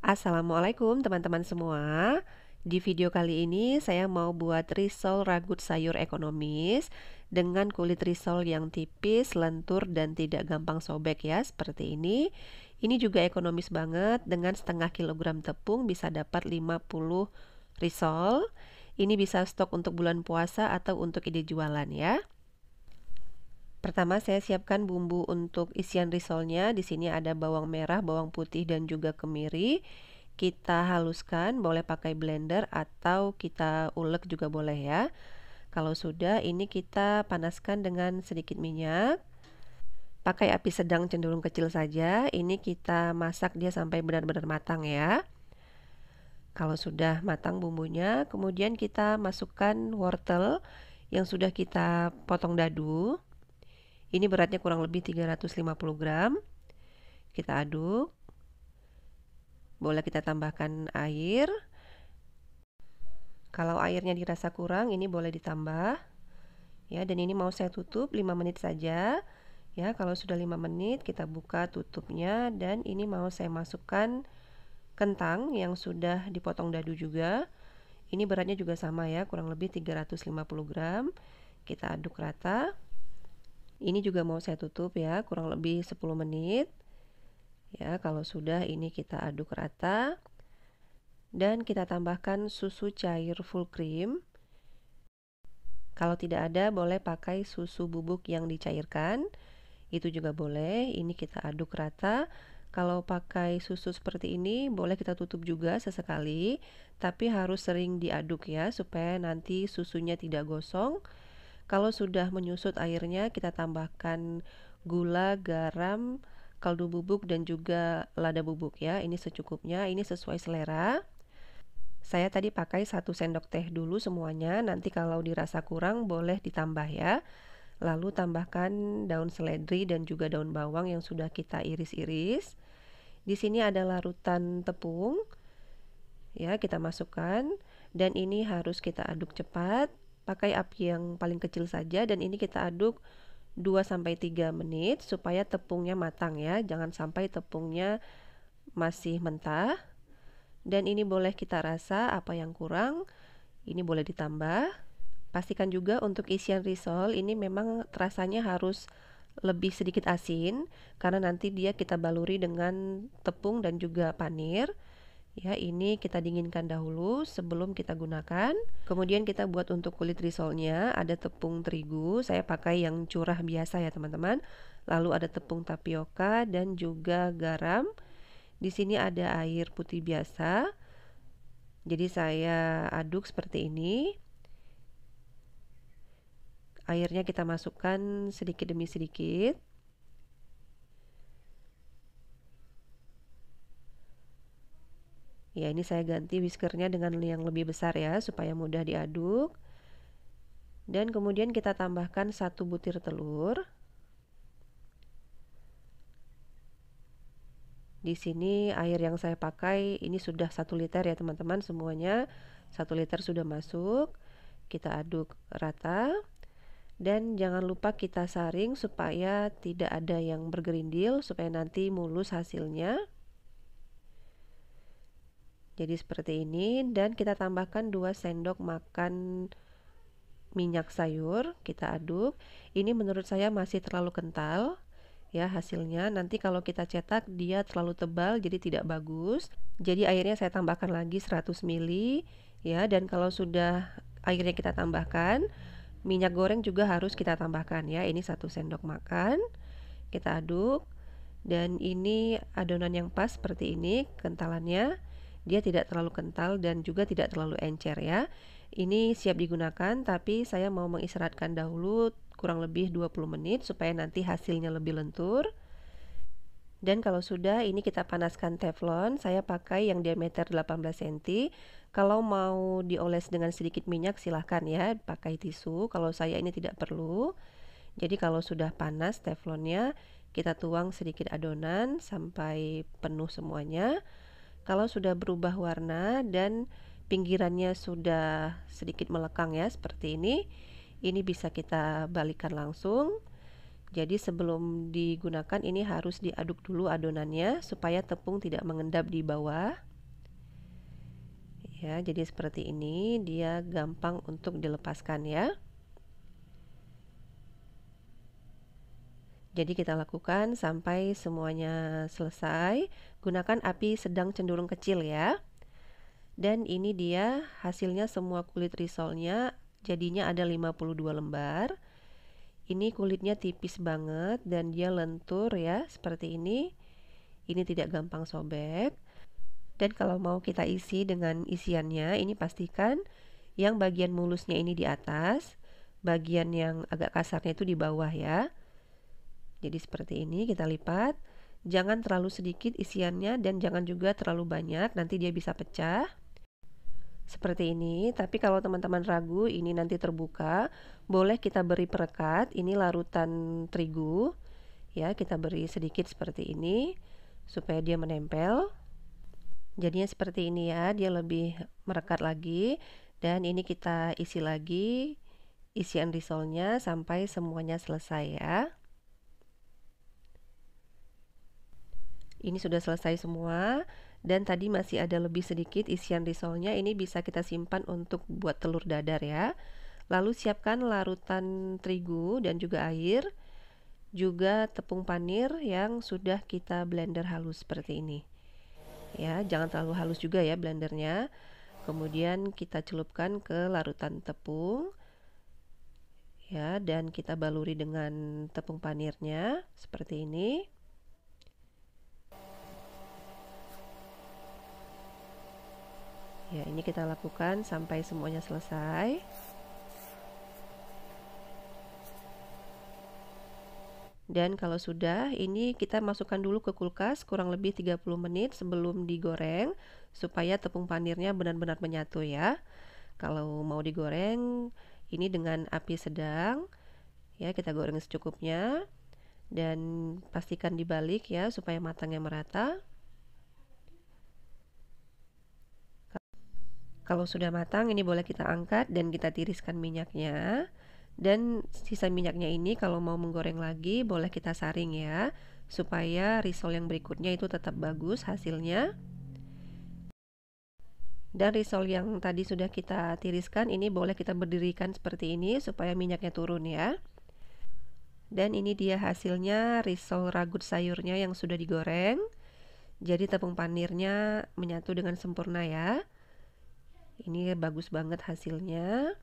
Assalamualaikum teman-teman semua. Di video kali ini saya mau buat risol ragut sayur ekonomis dengan kulit risol yang tipis, lentur, dan tidak gampang sobek ya, seperti ini. Ini juga ekonomis banget, dengan setengah kilogram tepung bisa dapat 50 risol. Ini bisa stok untuk bulan puasa atau untuk ide jualan ya. Pertama saya siapkan bumbu untuk isian risolnya. Di sini ada bawang merah, bawang putih, dan juga kemiri. Kita haluskan, boleh pakai blender atau kita ulek juga boleh ya. Kalau sudah, ini kita panaskan dengan sedikit minyak. Pakai api sedang cenderung kecil saja. Ini kita masak dia sampai benar-benar matang ya. Kalau sudah matang bumbunya, kemudian kita masukkan wortel yang sudah kita potong dadu. Ini beratnya kurang lebih 350 gram. Kita aduk. Boleh kita tambahkan air. Kalau airnya dirasa kurang, ini boleh ditambah. Ya, dan ini mau saya tutup 5 menit saja. Ya, kalau sudah 5 menit, kita buka tutupnya, dan ini mau saya masukkan kentang yang sudah dipotong dadu juga. Ini beratnya juga sama ya, kurang lebih 350 gram. Kita aduk rata. Ini juga mau saya tutup ya, kurang lebih 10 menit. Ya, kalau sudah, ini kita aduk rata. Dan kita tambahkan susu cair full cream. Kalau tidak ada, boleh pakai susu bubuk yang dicairkan. Itu juga boleh. Ini kita aduk rata. Kalau pakai susu seperti ini, boleh kita tutup juga sesekali, tapi harus sering diaduk ya, supaya nanti susunya tidak gosong. Kalau sudah menyusut airnya, kita tambahkan gula, garam, kaldu bubuk, dan juga lada bubuk ya. Ini secukupnya, ini sesuai selera. Saya tadi pakai 1 sendok teh dulu semuanya, nanti kalau dirasa kurang boleh ditambah ya. Lalu tambahkan daun seledri dan juga daun bawang yang sudah kita iris-iris. Di sini ada larutan tepung. Ya, kita masukkan, dan ini harus kita aduk cepat. Pakai api yang paling kecil saja, dan ini kita aduk 2-3 menit supaya tepungnya matang ya. Jangan sampai tepungnya masih mentah. Dan ini boleh kita rasa apa yang kurang, ini boleh ditambah. Pastikan juga untuk isian risol ini memang rasanya harus lebih sedikit asin, karena nanti dia kita baluri dengan tepung dan juga panir. Ya, ini kita dinginkan dahulu sebelum kita gunakan. Kemudian kita buat untuk kulit risolnya, ada tepung terigu, saya pakai yang curah biasa ya teman-teman. Lalu ada tepung tapioka dan juga garam. Di sini ada air putih biasa. Jadi saya aduk seperti ini. Airnya kita masukkan sedikit demi sedikit. Ya, ini saya ganti whiskernya dengan yang lebih besar ya, supaya mudah diaduk. Dan kemudian kita tambahkan 1 butir telur. Di sini air yang saya pakai ini sudah 1 liter ya teman-teman, semuanya 1 liter sudah masuk. Kita aduk rata. Dan jangan lupa kita saring supaya tidak ada yang bergerindil, supaya nanti mulus hasilnya. Jadi seperti ini, dan kita tambahkan 2 sendok makan minyak sayur, kita aduk. Ini menurut saya masih terlalu kental ya hasilnya. Nanti kalau kita cetak dia terlalu tebal, jadi tidak bagus. Jadi airnya saya tambahkan lagi 100 ml ya, dan kalau sudah airnya kita tambahkan, minyak goreng juga harus kita tambahkan ya. Ini 1 sendok makan. Kita aduk, dan ini adonan yang pas seperti ini kentalannya. Dia tidak terlalu kental dan juga tidak terlalu encer ya. Ini siap digunakan, tapi saya mau mengistirahatkan dahulu kurang lebih 20 menit supaya nanti hasilnya lebih lentur. Dan kalau sudah, ini kita panaskan teflon. Saya pakai yang diameter 18 cm. Kalau mau dioles dengan sedikit minyak silahkan ya, pakai tisu. Kalau saya ini tidak perlu. Jadi kalau sudah panas teflonnya, kita tuang sedikit adonan sampai penuh semuanya. Kalau sudah berubah warna dan pinggirannya sudah sedikit melekang ya, seperti ini bisa kita balikkan langsung. Jadi sebelum digunakan ini harus diaduk dulu adonannya supaya tepung tidak mengendap di bawah. Ya, jadi seperti ini, dia gampang untuk dilepaskan ya. Jadi kita lakukan sampai semuanya selesai. Gunakan api sedang cenderung kecil ya. Dan ini dia hasilnya, semua kulit risolnya jadinya ada 52 lembar. Ini kulitnya tipis banget dan dia lentur ya, seperti ini. Ini tidak gampang sobek. Dan kalau mau kita isi dengan isiannya, ini pastikan yang bagian mulusnya ini di atas, bagian yang agak kasarnya itu di bawah ya. Jadi seperti ini kita lipat. Jangan terlalu sedikit isiannya dan jangan juga terlalu banyak, nanti dia bisa pecah. Seperti ini. Tapi kalau teman-teman ragu ini nanti terbuka, boleh kita beri perekat. Ini larutan terigu ya, kita beri sedikit seperti ini supaya dia menempel. Jadinya seperti ini ya, dia lebih merekat lagi. Dan ini kita isi lagi isian risolnya sampai semuanya selesai ya. Ini sudah selesai semua. Dan tadi masih ada lebih sedikit isian risolnya. Ini bisa kita simpan untuk buat telur dadar ya. Lalu siapkan larutan terigu dan juga air, juga tepung panir yang sudah kita blender halus seperti ini ya. Jangan terlalu halus juga ya blendernya. Kemudian kita celupkan ke larutan tepung ya, dan kita baluri dengan tepung panirnya seperti ini. Ya, ini kita lakukan sampai semuanya selesai. Dan kalau sudah, ini kita masukkan dulu ke kulkas kurang lebih 30 menit sebelum digoreng supaya tepung panirnya benar-benar menyatu ya. Kalau mau digoreng ini dengan api sedang ya, kita goreng secukupnya dan pastikan dibalik ya supaya matangnya merata. Kalau sudah matang, ini boleh kita angkat dan kita tiriskan minyaknya. Dan sisa minyaknya ini kalau mau menggoreng lagi boleh kita saring ya, supaya risol yang berikutnya itu tetap bagus hasilnya. Dan risol yang tadi sudah kita tiriskan ini boleh kita berdirikan seperti ini supaya minyaknya turun ya. Dan ini dia hasilnya, risol ragut sayurnya yang sudah digoreng. Jadi tepung panirnya menyatu dengan sempurna ya. Ini bagus banget hasilnya.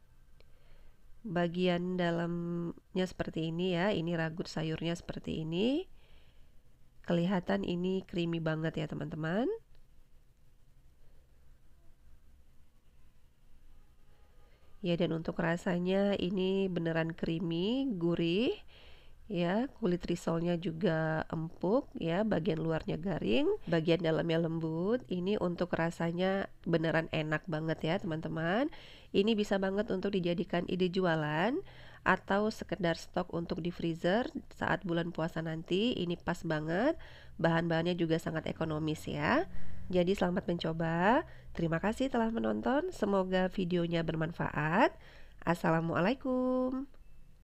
Bagian dalamnya seperti ini ya, ini ragut sayurnya seperti ini. Kelihatan ini creamy banget ya teman-teman. Ya, dan untuk rasanya ini beneran creamy, gurih ya. Kulit risolnya juga empuk ya, bagian luarnya garing, bagian dalamnya lembut. Ini untuk rasanya beneran enak banget ya teman-teman. Ini bisa banget untuk dijadikan ide jualan atau sekedar stok untuk di freezer saat bulan puasa nanti. Ini pas banget, bahan-bahannya juga sangat ekonomis ya. Jadi selamat mencoba. Terima kasih telah menonton, semoga videonya bermanfaat. Assalamualaikum.